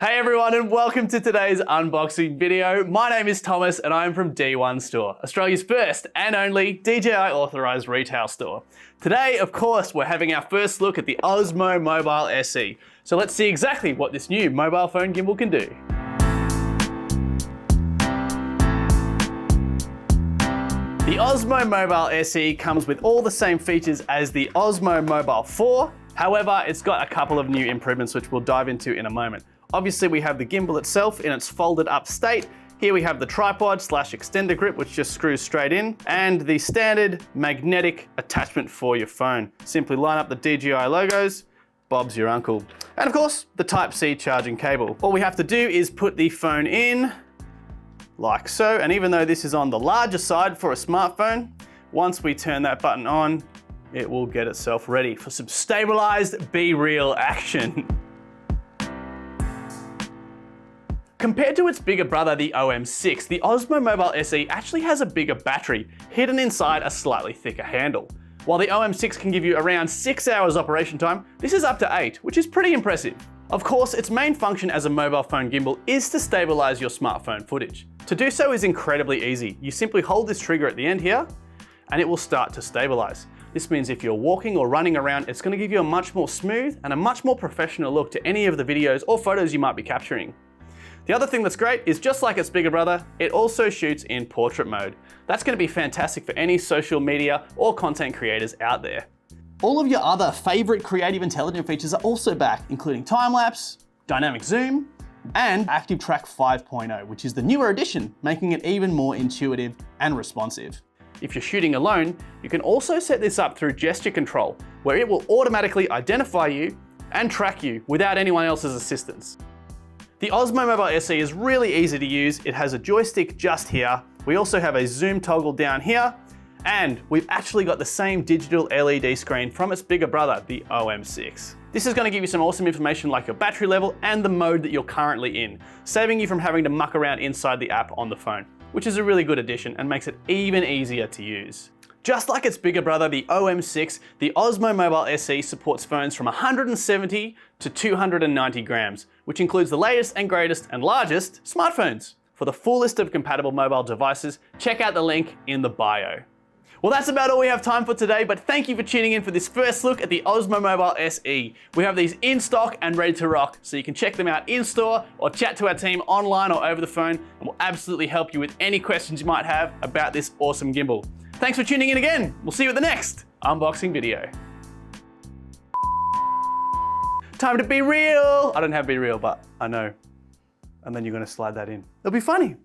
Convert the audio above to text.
Hey everyone and welcome to today's unboxing video. My name is Thomas and I'm from D1 Store, Australia's first and only DJI Authorised Retail Store. Today, of course, we're having our first look at the Osmo Mobile SE. So let's see exactly what this new mobile phone gimbal can do. The Osmo Mobile SE comes with all the same features as the Osmo Mobile 4. However, it's got a couple of new improvements which we'll dive into in a moment. Obviously, we have the gimbal itself in its folded up state. Here we have the tripod / extender grip, which just screws straight in, and the standard magnetic attachment for your phone. Simply line up the DJI logos, Bob's your uncle. And of course, the Type-C charging cable. All we have to do is put the phone in, like so, and even though this is on the larger side for a smartphone, once we turn that button on, it will get itself ready for some stabilized Be Real action. Compared to its bigger brother, the OM6, the Osmo Mobile SE actually has a bigger battery hidden inside a slightly thicker handle. While the OM6 can give you around 6 hours operation time, this is up to 8, which is pretty impressive. Of course, its main function as a mobile phone gimbal is to stabilize your smartphone footage. To do so is incredibly easy. You simply hold this trigger at the end here, and it will start to stabilize. This means if you're walking or running around, it's going to give you a much more smooth and a much more professional look to any of the videos or photos you might be capturing. The other thing that's great is just like its bigger brother, it also shoots in portrait mode. That's going to be fantastic for any social media or content creators out there. All of your other favorite creative intelligent features are also back, including time-lapse, dynamic zoom, and Active Track 5.0, which is the newer edition, making it even more intuitive and responsive. If you're shooting alone, you can also set this up through gesture control, where it will automatically identify you and track you without anyone else's assistance. The Osmo Mobile SE is really easy to use. It has a joystick just here. We also have a zoom toggle down here, and we've actually got the same digital LED screen from its bigger brother, the OM6. This is going to give you some awesome information like your battery level and the mode that you're currently in, saving you from having to muck around inside the app on the phone, which is a really good addition and makes it even easier to use. Just like its bigger brother, the OM6, the Osmo Mobile SE supports phones from 170 to 290 grams, which includes the latest and greatest and largest smartphones. For the full list of compatible mobile devices, check out the link in the bio. Well, that's about all we have time for today, but thank you for tuning in for this first look at the Osmo Mobile SE. We have these in stock and ready to rock, so you can check them out in store or chat to our team online or over the phone, and we'll absolutely help you with any questions you might have about this awesome gimbal. Thanks for tuning in again. We'll see you at the next unboxing video. Time to be real. I don't have Be Real, but I know. And then you're gonna slide that in. It'll be funny.